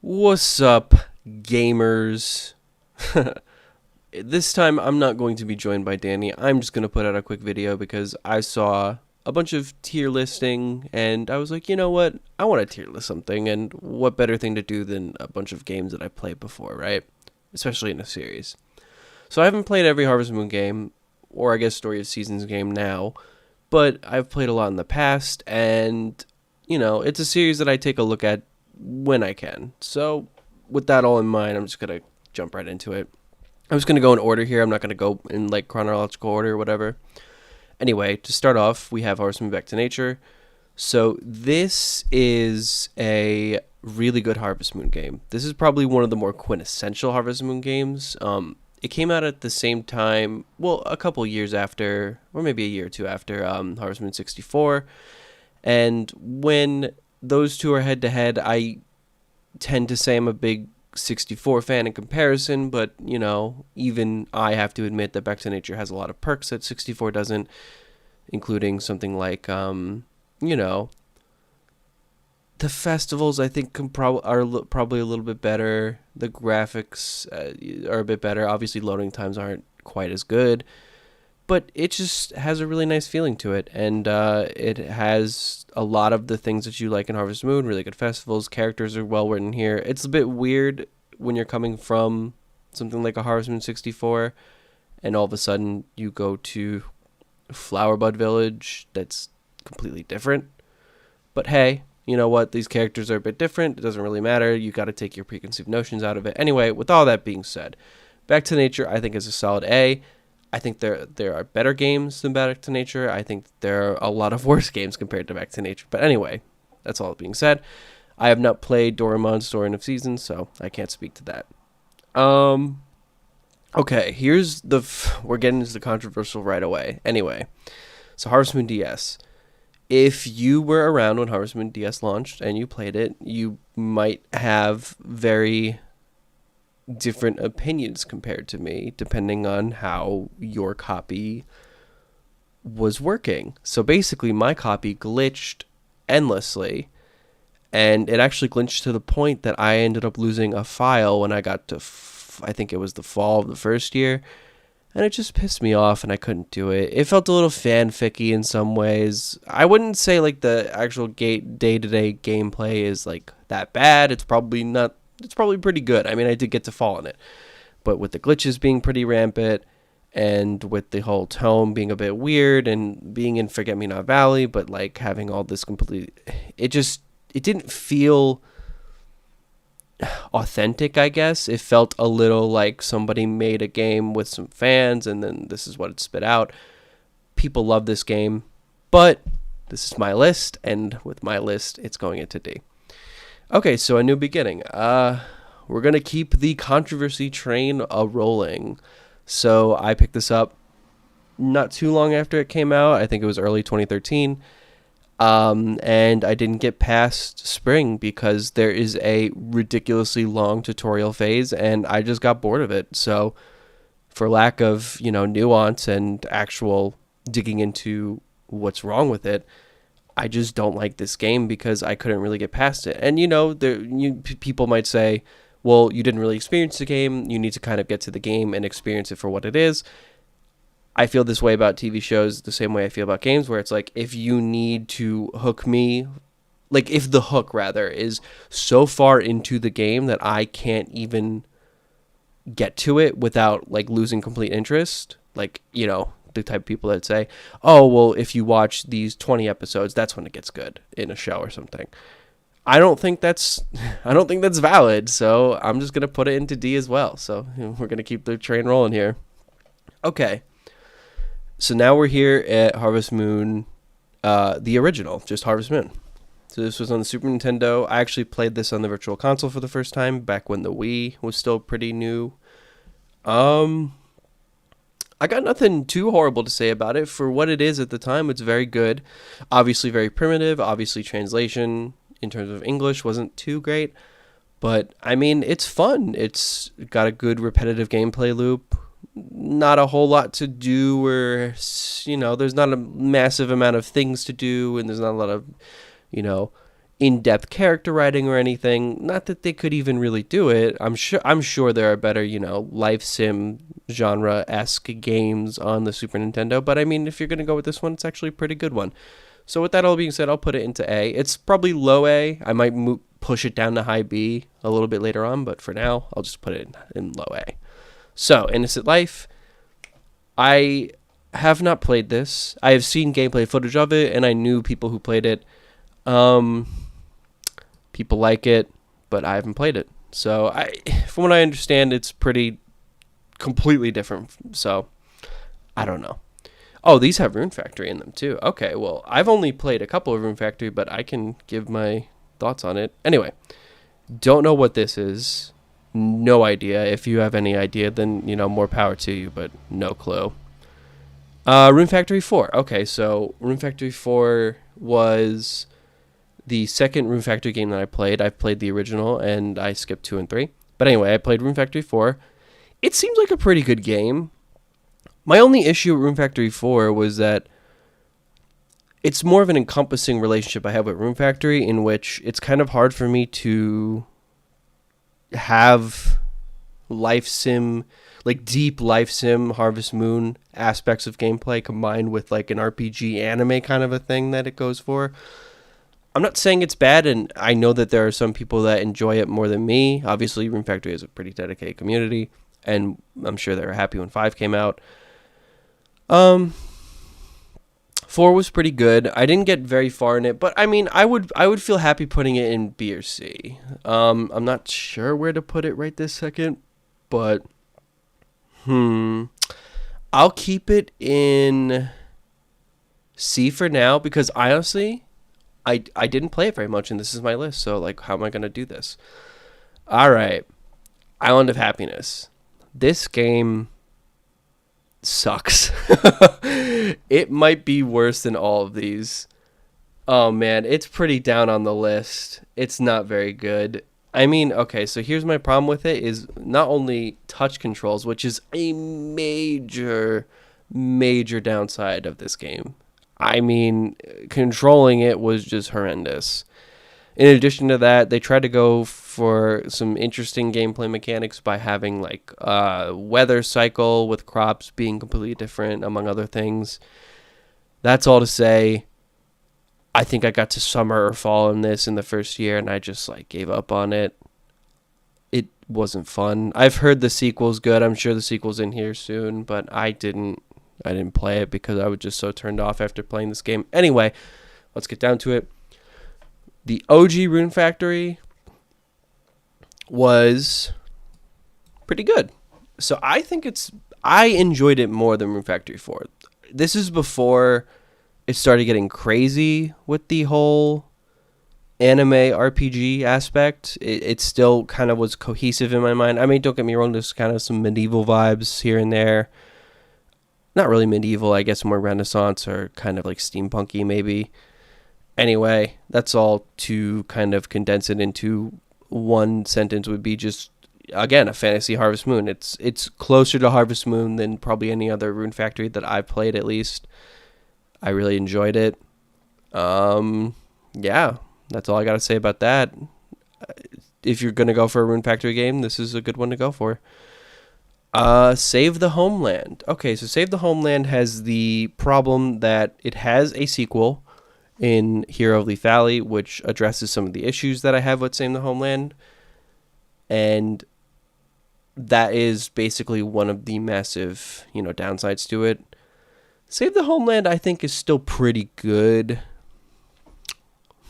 What's up, gamers? This time I'm not going to be joined by Danny. I'm just going to put out a quick video because I saw a bunch of tier listing and I was like, you know what? I want to tier list something, and what better thing to do than a bunch of games that I played before, right? Especially in a series. So I haven't played every Harvest Moon game, or I guess Story of Seasons game now, but I've played a lot in the past, and it's a series that I take a look at when I can. So, with that all in mind, I'm just gonna jump right into it. I'm just gonna go in order here. I'm not gonna go in like chronological order or whatever. Anyway, to start off, we have Harvest Moon Back to Nature. So this is a really good Harvest Moon game. This is probably one of the more quintessential Harvest Moon games. It came out at the same time, well, a couple years after, or maybe a year or two after Harvest Moon 64. And when those two are head to head, I tend to say I'm a big 64 fan in comparison, but even I have to admit that Back to Nature has a lot of perks that 64 doesn't, including something like you know, the festivals I think are probably a little bit better. The graphics are a bit better. Obviously loading times aren't quite as good, but it just has a really nice feeling to it, and it has a lot of the things that you like in Harvest Moon. Really good festivals, characters are well written here. It's a bit weird when you're coming from something like a Harvest Moon 64 and all of a sudden you go to Flowerbud Village that's completely different. But hey, you know what? These characters are a bit different. It doesn't really matter. You got to take your preconceived notions out of it. Anyway, with all that being said, Back to Nature I think is a solid A. I think there are better games than Back to Nature. I think there are a lot of worse games compared to Back to Nature. But anyway, that's all being said. I have not played Doraemon's Story of Seasons, so I can't speak to that. Okay, we're getting into the controversial right away. Anyway, so Harvest Moon DS. If you were around when Harvest Moon DS launched and you played it, you might have very different opinions compared to me, depending on how your copy was working. So basically, my copy glitched endlessly, and it actually glitched to the point that I ended up losing a file when I got to, I think it was the fall of the first year, and it just pissed me off, and I couldn't do it. It felt a little fanficky in some ways. I wouldn't say like the actual day-to-day gameplay is like that bad. It's probably not. It's probably pretty good. I mean, I did get to fall on it, but with the glitches being pretty rampant, and with the whole tone being a bit weird, and being in Forget Me Not Valley, but like having all this complete, it didn't feel authentic, I guess. It felt a little like somebody made a game with some fans and then this is what it spit out. People love this game, but this is my list, and with my list, it's going into D. Okay, so A New Beginning. We're going to keep the controversy train rolling. So I picked this up not too long after it came out. I think it was early 2013. And I didn't get past spring because there is a ridiculously long tutorial phase, and I just got bored of it. So for lack of, nuance and actual digging into what's wrong with it, I just don't like this game because I couldn't really get past it. And, people might say, well, you didn't really experience the game. You need to kind of get to the game and experience it for what it is. I feel this way about TV shows the same way I feel about games, where it's like, if you need to hook me, like if the hook rather is so far into the game that I can't even get to it without like losing complete interest, like, the type of people that say, oh, well, if you watch these 20 episodes, that's when it gets good in a show or something. I don't think that's valid. So I'm just going to put it into D as well. So we're going to keep the train rolling here. Okay. So now we're here at Harvest Moon, the original, just Harvest Moon. So this was on the Super Nintendo. I actually played this on the Virtual Console for the first time back when the Wii was still pretty new. I got nothing too horrible to say about it. For what it is at the time, it's very good. Obviously very primitive. Obviously translation in terms of English wasn't too great. But, I mean, it's fun. It's got a good repetitive gameplay loop. Not a whole lot to do, or there's not a massive amount of things to do, and there's not a lot of in-depth character writing or anything. Not that they could even really do it. I'm sure there are better, life sim genre-esque games on the Super Nintendo, but I mean, if you're going to go with this one, it's actually a pretty good one. So with that all being said, I'll put it into A. It's probably low A. I might push it down to high B a little bit later on, but for now, I'll just put it in low A. So, Innocent Life. I have not played this. I have seen gameplay footage of it, and I knew people who played it. People like it, but I haven't played it. So, from what I understand, it's pretty completely different. So, I don't know. Oh, these have Rune Factory in them too. Okay, well, I've only played a couple of Rune Factory, but I can give my thoughts on it. Anyway, don't know what this is. No idea. If you have any idea, then, more power to you, but no clue. Rune Factory 4. Okay, so Rune Factory 4 was the second Rune Factory game that I played. I've played the original, and I skipped 2 and 3. But anyway, I played Rune Factory 4. It seems like a pretty good game. My only issue with Rune Factory 4 was that it's more of an encompassing relationship I have with Rune Factory, in which it's kind of hard for me to have life sim, like deep life sim, Harvest Moon aspects of gameplay combined with like an RPG anime kind of a thing that it goes for. I'm not saying it's bad, and I know that there are some people that enjoy it more than me. Obviously, Rune Factory is a pretty dedicated community, and I'm sure they were happy when 5 came out. 4 was pretty good. I didn't get very far in it, but I mean, I would feel happy putting it in B or C. I'm not sure where to put it right this second, but I'll keep it in C for now, because honestly, I didn't play it very much, and this is my list, so like, how am I gonna do this? All right, Island of Happiness. This game sucks. It might be worse than all of these. Oh man, it's pretty down on the list. It's not very good. I mean, okay, so here's my problem with it, is not only touch controls, which is a major downside of this game. I mean, controlling it was just horrendous. In addition to that, they tried to go for some interesting gameplay mechanics by having like a weather cycle with crops being completely different, among other things. That's all to say, I think I got to summer or fall in this in the first year, and I just like gave up on it. It wasn't fun. I've heard the sequel's good. I'm sure the sequel's in here soon, but I didn't play it because I was just so turned off after playing this game. Anyway, let's get down to it. The OG Rune Factory was pretty good. So I enjoyed it more than Rune Factory 4. This is before it started getting crazy with the whole anime RPG aspect. It still kind of was cohesive in my mind. I mean, don't get me wrong, there's kind of some medieval vibes here and there. Not really medieval, I guess more Renaissance or kind of like steampunky maybe. Anyway, that's all to kind of condense it into one sentence would be just, again, a fantasy Harvest Moon. It's closer to Harvest Moon than probably any other Rune Factory that I've played, at least. I really enjoyed it. Yeah, that's all I got to say about that. If you're going to go for a Rune Factory game, this is a good one to go for. Save the Homeland. Okay, so Save the Homeland has the problem that it has a sequel in Hero of Leaf Valley, which addresses some of the issues that I have with Save the Homeland. And that is basically one of the massive, downsides to it. Save the Homeland, I think, is still pretty good.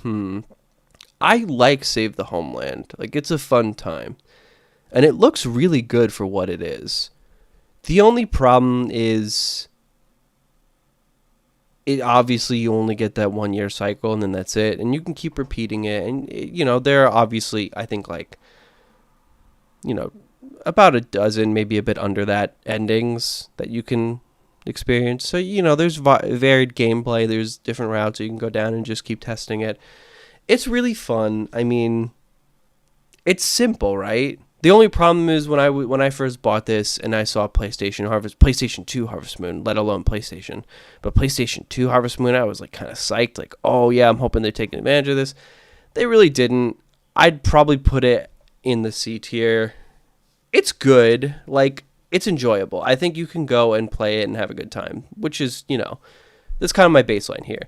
I like Save the Homeland. Like, it's a fun time. And it looks really good for what it is. The only problem is, obviously you only get that 1 year cycle and then that's it. And you can keep repeating it. And, there are obviously, I think, like, about a dozen, maybe a bit under that, endings that you can experience. So, there's varied gameplay. There's different routes you can go down and just keep testing it. It's really fun. I mean, it's simple, right? The only problem is when I first bought this and I saw PlayStation 2 Harvest Moon, let alone PlayStation. But PlayStation 2 Harvest Moon, I was like kind of psyched, like, oh yeah, I'm hoping they're taking advantage of this. They really didn't. I'd probably put it in the C tier. It's good. Like, it's enjoyable. I think you can go and play it and have a good time, which is, that's kind of my baseline here.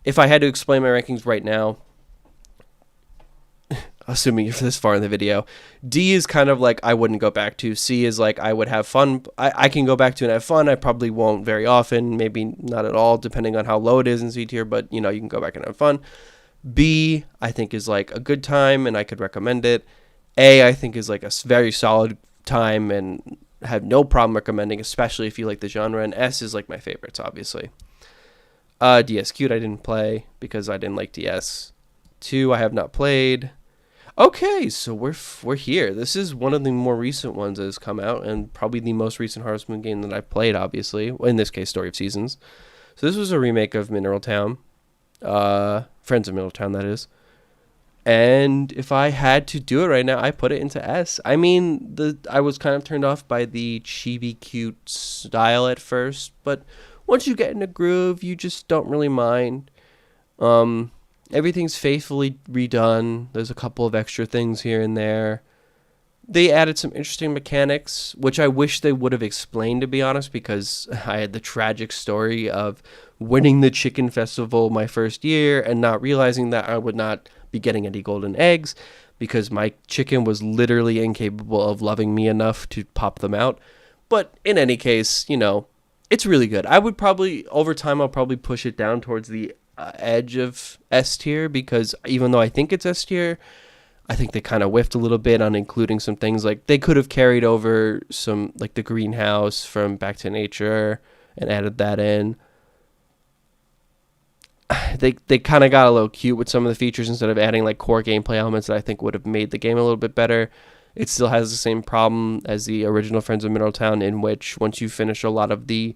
If I had to explain my rankings right now, assuming you're this far in the video, D is kind of like I wouldn't go back to. C is like I would have fun. I can go back to and have fun. I probably won't very often, maybe not at all, depending on how low it is in C tier, but you can go back and have fun. B, I think, is like a good time and I could recommend it. A, I think, is like a very solid time and have no problem recommending, especially if you like the genre. And S is like my favorites, obviously. DS Cute I didn't play because I didn't like DS. 2 I have not played. Okay, so we're here. This is one of the more recent ones that has come out, and probably the most recent Harvest Moon game that I've played, obviously. In this case, Story of Seasons. So this was a remake of Mineral Town. Friends of Mineral Town, that is. And if I had to do it right now, I put it into S. I mean, I was kind of turned off by the chibi cute style at first, but once you get in a groove, you just don't really mind. Everything's faithfully redone. There's a couple of extra things here and there. They added some interesting mechanics, which I wish they would have explained, to be honest, because I had the tragic story of winning the chicken festival my first year and not realizing that I would not be getting any golden eggs because my chicken was literally incapable of loving me enough to pop them out. But in any case, it's really good. I would probably, over time, I'll probably push it down towards the edge of S tier, because even though I think it's S tier, I think they kind of whiffed a little bit on including some things. Like, they could have carried over some, like the greenhouse from Back to Nature and added that in. They kind of got a little cute with some of the features instead of adding like core gameplay elements that I think would have made the game a little bit better. It still has the same problem as the original Friends of Mineral Town, in which once you finish a lot of the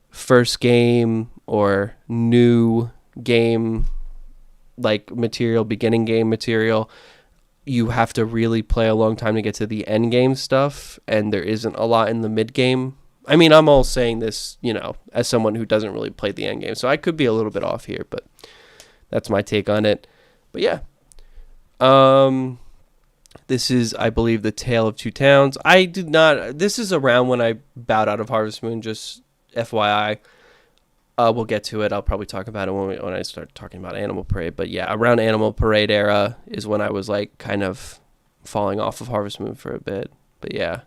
first game or new game like material, beginning game material, you have to really play a long time to get to the end game stuff, and there isn't a lot in the mid game. I mean, I'm all saying this, as someone who doesn't really play the end game, so I could be a little bit off here, but that's my take on it. But yeah, this is, I believe, the Tale of Two Towns. This is around when I bowed out of Harvest Moon, just FYI. We'll get to it. I'll probably talk about it when I start talking about Animal Parade. But yeah, around Animal Parade era is when I was like kind of falling off of Harvest Moon for a bit. But yeah.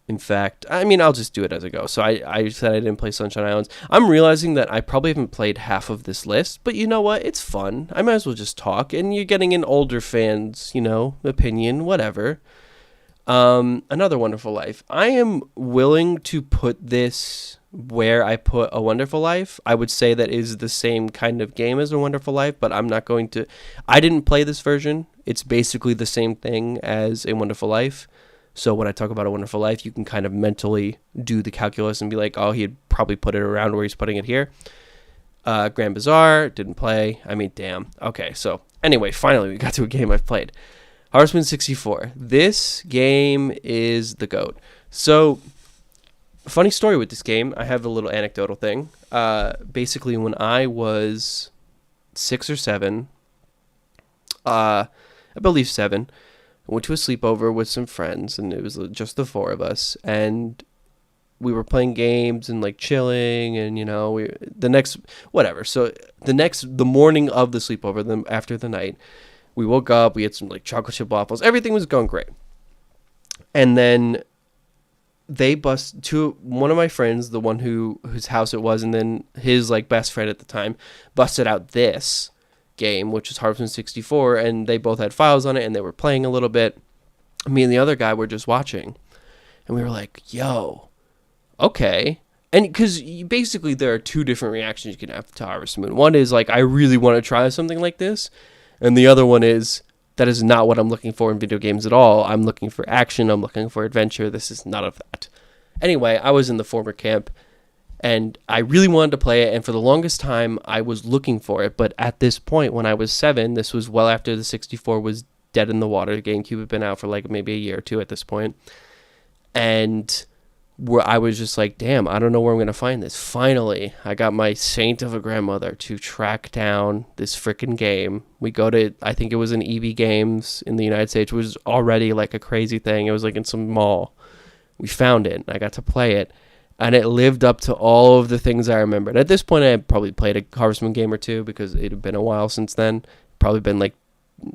In fact, I mean, I'll just do it as I go. So I said I didn't play Sunshine Islands. I'm realizing that I probably haven't played half of this list, but you know what? It's fun. I might as well just talk, and you're getting an older fan's, opinion, whatever. Another Wonderful Life. I am willing to put this where I put A Wonderful Life. I would say that is the same kind of game as A Wonderful Life, but I'm not going to. I didn't play this version. It's basically the same thing as A Wonderful Life. So when I talk about A Wonderful Life, you can kind of mentally do the calculus and be like, oh, he'd probably put it around where he's putting it here. Grand Bazaar, didn't play. I mean, damn. Okay, so anyway, finally we got to a game I've played. Harvest Moon 64. This game is the GOAT. So, funny story with this game. I have a little anecdotal thing. Basically, when I was 6 or 7, I believe 7, I went to a sleepover with some friends, and it was just the 4 of us, and we were playing games and like chilling, and the morning of the sleepover, after the night, we woke up, we had some like chocolate chip waffles, everything was going great, and then they one of my friends, the one whose house it was, and then his like best friend at the time, busted out this game, which is Harvest Moon 64, and they both had files on it, and they were playing a little bit. Me and the other guy were just watching, and we were like, yo, okay. And because basically there are 2 different reactions you can have to Harvest Moon. One is like, I really want to try something like this, and the other one is, that is not what I'm looking for in video games at all. I'm looking for action, I'm looking for adventure. This is none of that. Anyway, I was in the former camp, and I really wanted to play it, and for the longest time, I was looking for it. But at this point, when I was 7, this was well after the 64 was dead in the water. The GameCube had been out for like maybe a year or 2 at this point. And where I was just like, damn, I don't know where I'm going to find this. Finally, I got my saint of a grandmother to track down this freaking game. We go to, I think it was an EB Games in the United States, which was already like a crazy thing. It was like in some mall. We found it, and I got to play it, and it lived up to all of the things I remembered. At this point, I had probably played a Harvest Moon game or two because it had been a while since then. Probably been like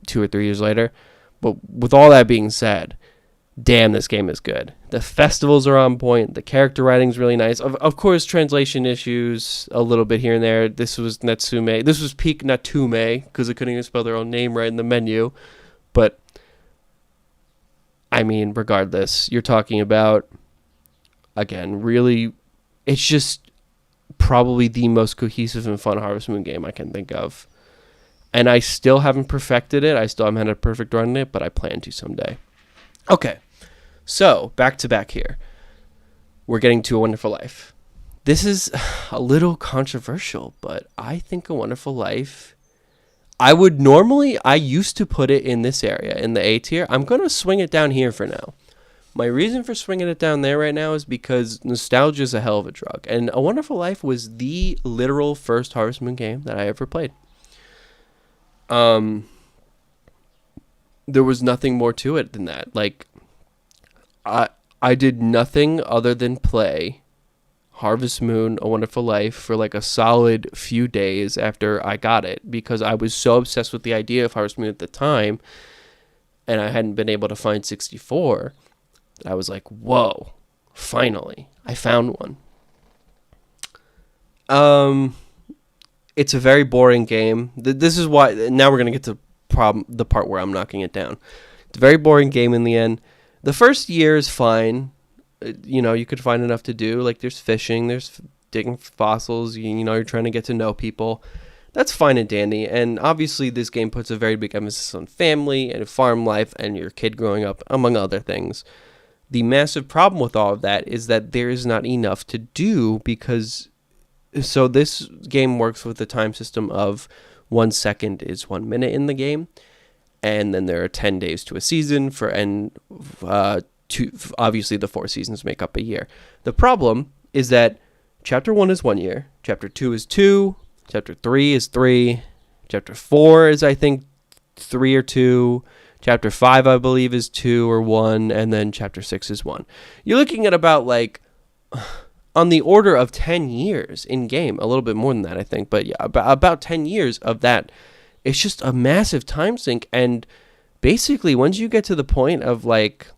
2 or 3 years later. But with all that being said, damn, this game is good. The festivals are on point. The character writing's really nice. Of course, translation issues a little bit here and there. This was Natsume. This was peak Natume because they couldn't even spell their own name right in the menu. But, I mean, regardless, you're talking about, again, really, it's just probably the most cohesive and fun Harvest Moon game I can think of. And I still haven't perfected it. I still haven't had a perfect run in it, but I plan to someday. Okay, so back to back here. We're getting to A Wonderful Life. This is a little controversial, but I think A Wonderful Life, I used to put it in this area, in the A tier. I'm going to swing it down here for now. My reason for swinging it down there right now is because nostalgia is a hell of a drug. And A Wonderful Life was the literal first Harvest Moon game that I ever played. There was nothing more to it than that. Like, I did nothing other than play Harvest Moon, A Wonderful Life for like a solid few days after I got it because I was so obsessed with the idea of Harvest Moon at the time, and I hadn't been able to find 64. I was like, whoa, finally, I found one. It's a very boring game. This is why, now we're going to get to the part where I'm knocking it down. It's a very boring game in the end. The first year is fine. You could find enough to do. Like, there's fishing, there's digging fossils, you're trying to get to know people. That's fine and dandy. And obviously, this game puts a very big emphasis on family and farm life and your kid growing up, among other things. The massive problem with all of that is that there is not enough to do so this game works with the time system of 1 second is 1 minute in the game, and then there are 10 days to a season obviously the 4 seasons make up a year. The problem is that chapter 1 is 1 year, chapter 2 is 2, chapter 3 is 3, chapter 4 is I think 3 or 2, chapter 5 I believe is 2 or 1, and then chapter 6 is 1. You're looking at about like on the order of 10 years in game, a little bit more than that, I think, but yeah, about 10 years of that. It's just a massive time sink. And basically, once you get to the point of like,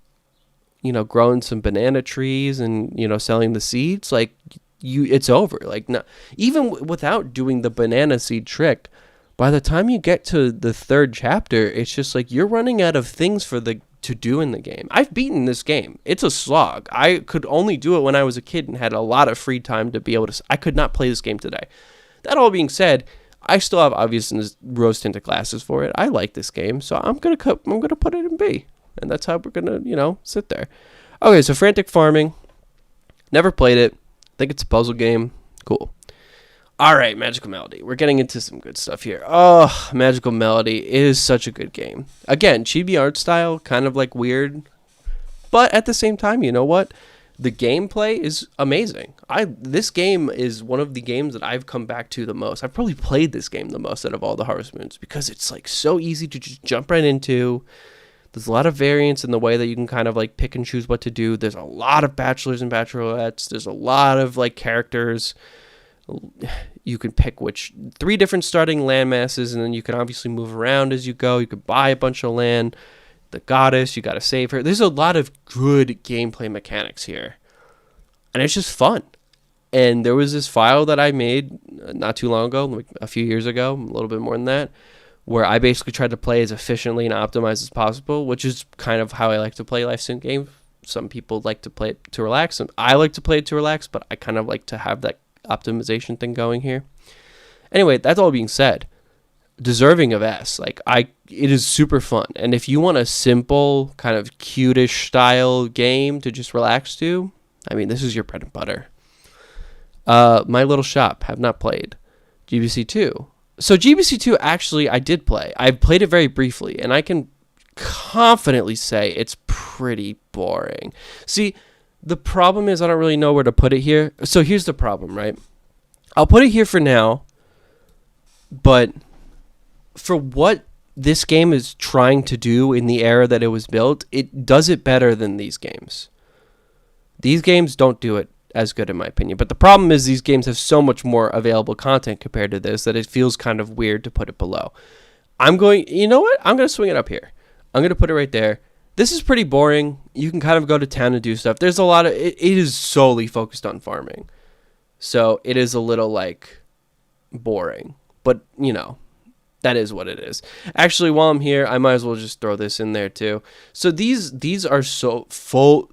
growing some banana trees and, selling the seeds, like it's over. Like, no, even without doing the banana seed trick, by the time you get to the 3rd chapter, it's just like you're running out of things to do in the game. I've beaten this game. It's a slog. I could only do it when I was a kid and had a lot of free time to be able to. I could not play this game today. That all being said, I still have obvious rose-tinted glasses for it. I like this game, so I'm gonna put it in B, and that's how we're gonna sit there. Okay, so Frantic Farming. Never played it. Think it's a puzzle game. Cool. All right, Magical Melody. We're getting into some good stuff here. Oh, Magical Melody is such a good game. Again, chibi art style, kind of like weird. But at the same time, you know what? The gameplay is amazing. This game is one of the games that I've come back to the most. I've probably played this game the most out of all the Harvest Moons because it's like so easy to just jump right into. There's a lot of variance in the way that you can kind of like pick and choose what to do. There's a lot of bachelors and bachelorettes. There's a lot of like characters. You can pick 3 different starting land masses, and then you can obviously move around as you go. You could buy a bunch of land. The goddess, you got to save her. There's a lot of good gameplay mechanics here, and it's just fun. And there was this file that I made not too long ago, like a few years ago, a little bit more than that, where I basically tried to play as efficiently and optimized as possible, which is kind of how I like to play life sim games. Some people like to play it to relax, and I like to play it to relax, but I kind of like to have that optimization thing going here. Anyway, that's all being said, deserving of S. It is super fun, and if you want a simple kind of cutish style game to just relax to, I mean, this is your bread and butter. My Little Shop, have not played. GBC2. So GBC2 actually I did play. I played it very briefly, and I can confidently say it's pretty boring. See, The problem is I don't really know where to put it here. So here's the problem, right? I'll put it here for now, but for what this game is trying to do in the era that it was built, it does it better than these games. These games don't do it as good in my opinion. But the problem is these games have so much more available content compared to this that it feels kind of weird to put it below. You know what? I'm going to swing it up here. I'm going to put it right there. This is pretty boring. You can kind of go to town and do stuff. There's a lot of, it is solely focused on farming. So it is a little like boring, but you know, that is what it is. Actually, while I'm here, I might as well just throw this in there too. So these are so full,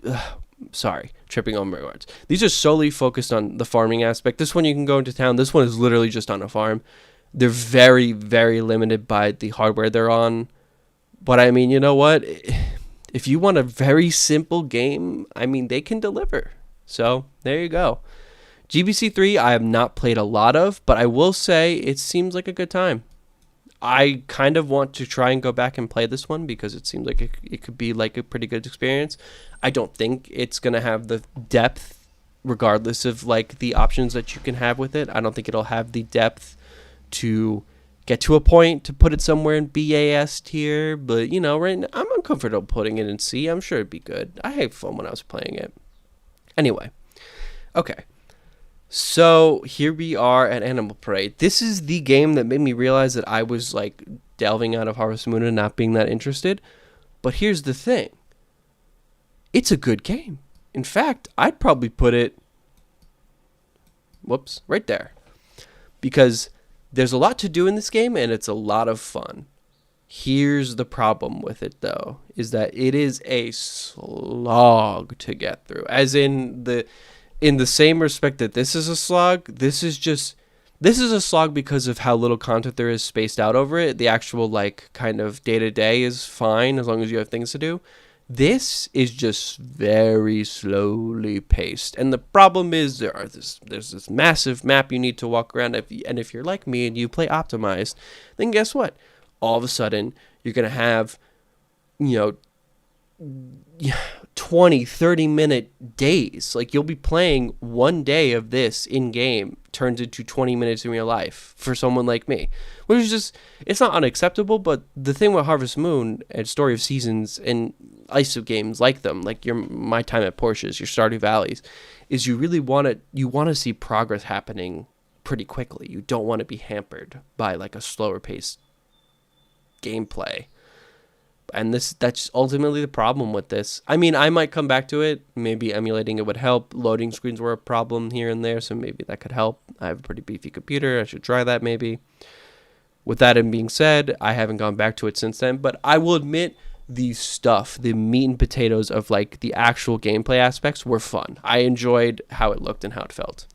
sorry, tripping over my words. These are solely focused on the farming aspect. This one you can go into town. This one is literally just on a farm. They're very, very limited by the hardware they're on. But I mean, you know what? If you want a very simple game, I mean, they can deliver. So there you go. GBC3 I have not played a lot of, but I will say it seems like a good time. I kind of want to try and go back and play this one because it seems like it could be like a pretty good experience. I don't think it's going to have the depth regardless of like the options that you can have with it. I don't think it'll have the depth to get to a point to put it somewhere in BAS tier, but you know, right now, I'm uncomfortable putting it in C. I'm sure it'd be good. I had fun when I was playing it. Anyway, okay. So here we are at Animal Parade. This is the game that made me realize that I was like delving out of Harvest Moon and not being that interested. But here's the thing. It's a good game. In fact, I'd probably put it, right there. Because there's a lot to do in this game and it's a lot of fun. Here's the problem with it though, is that it is a slog to get through. As in the same respect that this is a slog, this is a slog because of how little content there is spaced out over it. The actual like kind of day-to-day is fine as long as you have things to do. This is just very slowly paced. And the problem is there's this massive map you need to walk around. And if you're like me and you play optimized, then guess what? All of a sudden, you're going to have, 20, 30-minute days. Like you'll be playing one day of this in game turns into 20 minutes in real life for someone like me, which is just, it's not unacceptable. But the thing with Harvest Moon and Story of Seasons and ISO games like them, like My Time at Porsche's, your Stardew Valleys, is you really want to see progress happening pretty quickly. You don't want to be hampered by like a slower paced gameplay. And that's ultimately the problem with this. I mean, I might come back to it. Maybe emulating it would help. Loading screens were a problem here and there, so maybe that could help. I have a pretty beefy computer. I should try that maybe. With that being said, I haven't gone back to it since then. But I will admit the meat and potatoes of like the actual gameplay aspects were fun. I enjoyed how it looked and how it felt.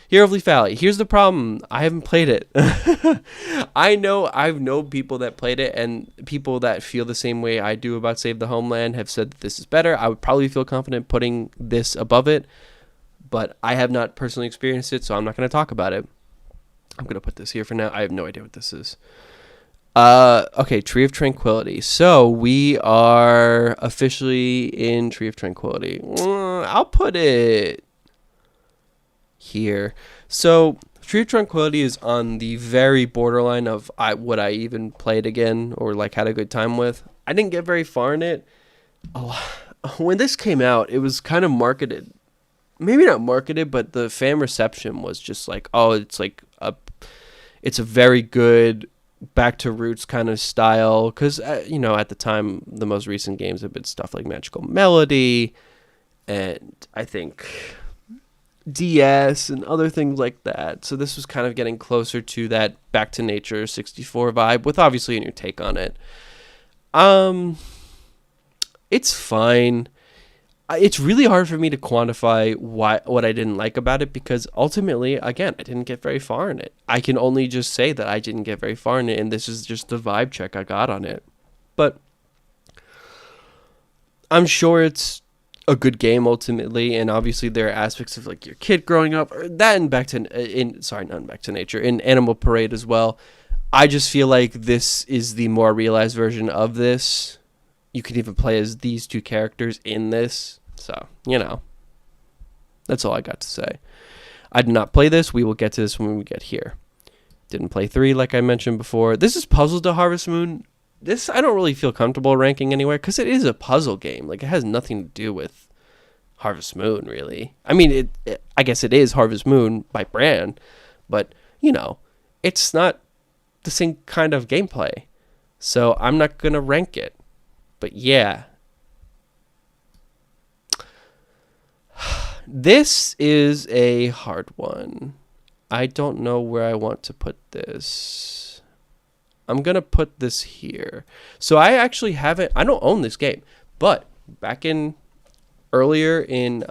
Hero of Leaf Valley. Here's the problem. I haven't played it. I've known people that played it, and people that feel the same way I do about Save the Homeland have said that this is better. I would probably feel confident putting this above it, but I have not personally experienced it, so I'm not going to talk about it. I'm going to put this here for now. I have no idea what this is. Okay, Tree of Tranquility. So we are officially in Tree of Tranquility. I'll put it here. So Tree of Tranquility is on the very borderline of would I even play it again or like had a good time with. I didn't get very far in it. When this came out, it was kind of marketed, maybe not marketed, but the fan reception was just like, oh, it's a very good back to roots kind of style. Because at the time, the most recent games have been stuff like Magical Melody, and I think DS and other things like that. So this was kind of getting closer to that Back to Nature 64 vibe with obviously a new take on it. It's fine. It's really hard for me to quantify what I didn't like about it because ultimately, again, I didn't get very far in it. I can only just say that I didn't get very far in it, and this is just the vibe check I got on it. But I'm sure it's a good game ultimately, and obviously there are aspects of like your kid growing up, or that and not Back to Nature, in Animal Parade as well. I just feel like this is the more realized version of this. You can even play as these two characters in this, so That's all I got to say. I did not play this. We will get to this when we get here. Didn't play 3 like I mentioned before. This is Puzzle to Harvest Moon. This I don't really feel comfortable ranking anywhere because it is a puzzle game. Like, it has nothing to do with Harvest Moon, really. I mean, I guess it is Harvest Moon by brand, but, it's not the same kind of gameplay. So I'm not going to rank it. But yeah. This is a hard one. I don't know where I want to put this. I'm going to put this here. So I actually haven't, I don't own this game, but back in earlier in,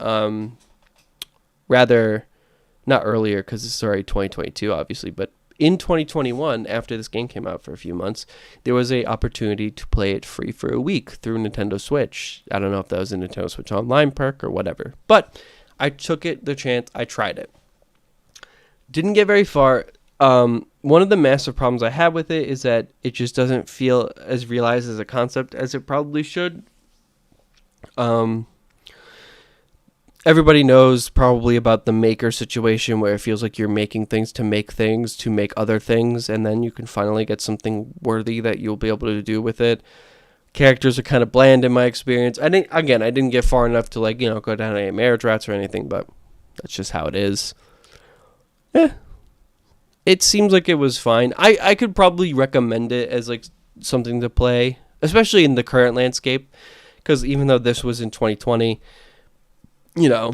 rather, not earlier because it's already 2022, obviously, but in 2021, after this game came out for a few months, there was a opportunity to play it free for a week through Nintendo Switch. I don't know if that was a Nintendo Switch Online perk or whatever, but I took the chance, I tried it. Didn't get very far. One of the massive problems I had with it is that it just doesn't feel as realized as a concept as it probably should. Everybody knows probably about the maker situation where it feels like you're making things to make other things, and then you can finally get something worthy that you'll be able to do with it. Characters are kind of bland in my experience. I didn't get far enough to go down any marriage rats or anything, but that's just how it is. It seems like it was fine. I could probably recommend it as something to play, especially in the current landscape, because even though this was in 2020, the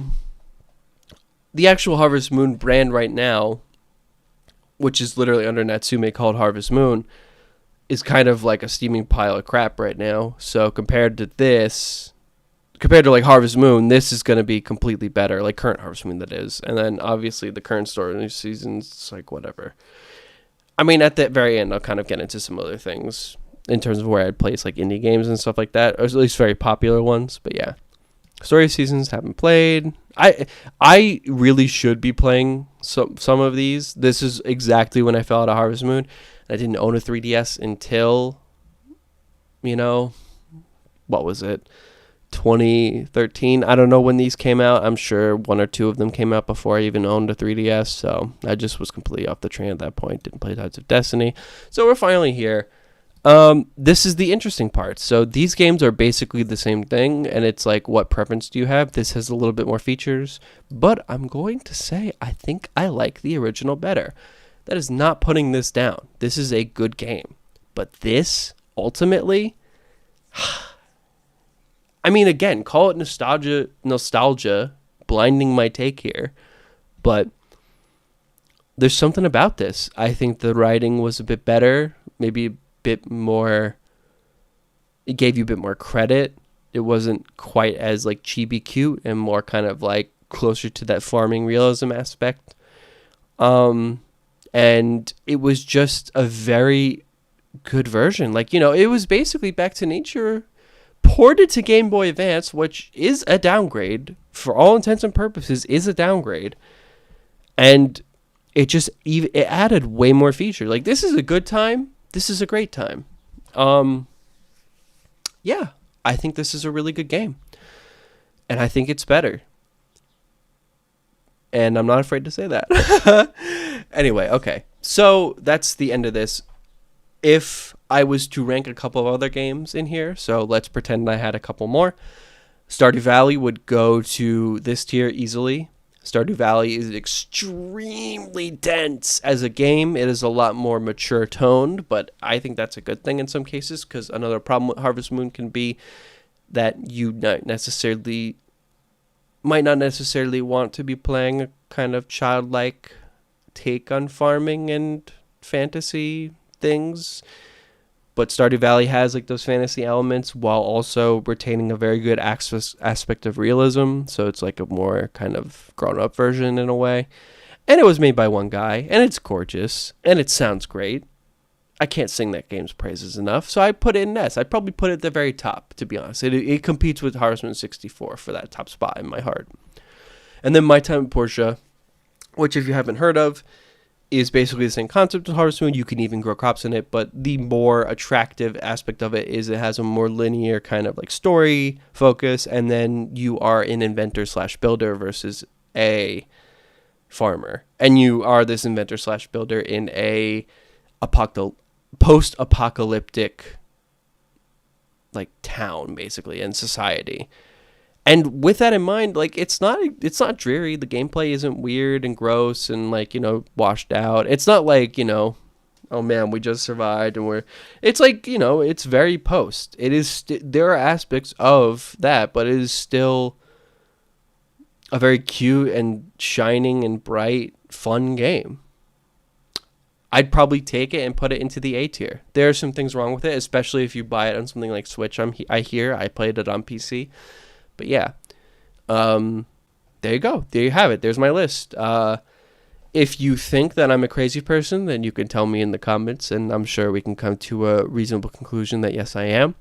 actual Harvest Moon brand right now, which is literally under Natsume called Harvest Moon, is kind of like a steaming pile of crap right now. So compared to Harvest Moon, this is going to be completely better, like current Harvest Moon that is. And then obviously the current story seasons, it's like whatever. I mean, at the very end, I'll kind of get into some other things in terms of where I'd place like indie games and stuff like that, or at least very popular ones. But yeah, story seasons haven't played. I really should be playing some of these. This is exactly when I fell out of Harvest Moon. I didn't own a 3DS until, what was it? 2013. I don't know when these came out. I'm sure 1 or 2 of them came out before I even owned a 3DS, so I just was completely off the train at that point. Didn't play Tides of Destiny. So we're finally here. This is the interesting part. So these games are basically the same thing, and it's like, what preference do you have? This has a little bit more features, but I'm going to say I think I like the original better. That is not putting this down. This is a good game. But this, ultimately, I mean, again, call it nostalgia, blinding my take here, but there's something about this. I think the writing was a bit better, maybe a bit more, it gave you a bit more credit. It wasn't quite as like chibi cute and more kind of like closer to that farming realism aspect. And it was just a very good version. It was basically Back to Nature ported to Game Boy Advance, which is a downgrade for all intents and purposes, is a downgrade. And it added way more features. Like, this is a good time. This is a great time. Yeah, I think this is a really good game. And I think it's better. And I'm not afraid to say that. Anyway, okay. So that's the end of this. If I was to rank a couple of other games in here, so let's pretend I had a couple more, Stardew Valley would go to this tier easily. Stardew Valley is extremely dense as a game. It is a lot more mature toned, but I think that's a good thing in some cases, because another problem with Harvest Moon can be that you might not necessarily want to be playing a kind of childlike take on farming and fantasy things, but Stardew Valley has like those fantasy elements while also retaining a very good aspect of realism, so it's like a more kind of grown-up version in a way. And it was made by one guy, and it's gorgeous, and it sounds great. I can't sing that game's praises enough, so I put it in S. I'd probably put it at the very top, to be honest. It competes with Harvest Moon 64 for that top spot in my heart. And then My Time at Portia, which, if you haven't heard of, is basically the same concept as Harvest Moon. You can even grow crops in it, but the more attractive aspect of it is it has a more linear kind of like story focus, and then you are an inventor / builder versus a farmer, and you are this inventor slash builder in a post-apocalyptic like town, basically, and society. And with that in mind, like it's not dreary. The gameplay isn't weird and gross and like, washed out. It's not like, oh man, we just survived and it's like, it's very post. It is there are aspects of that, but it is still a very cute and shining and bright, fun game. I'd probably take it and put it into the A tier. There are some things wrong with it, especially if you buy it on something like Switch. I played it on PC, but yeah, there you go. There you have it. There's my list. If you think that I'm a crazy person, then you can tell me in the comments, and I'm sure we can come to a reasonable conclusion that yes, I am.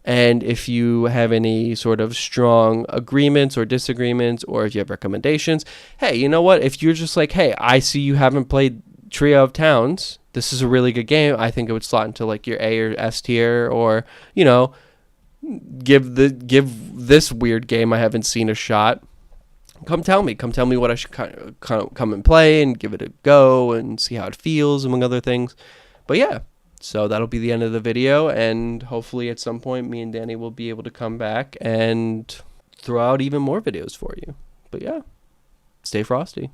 And if you have any sort of strong agreements or disagreements, or if you have recommendations, hey, you know what? If you're just like, hey, I see you haven't played Trio of Towns, this is a really good game. I think it would slot into like your A or S tier, or give this weird game I haven't seen a shot. Come tell me what I should come and play and give it a go and see how it feels, among other things. But yeah, so that'll be the end of the video, and hopefully at some point me and Danny will be able to come back and throw out even more videos for you. But yeah, stay frosty.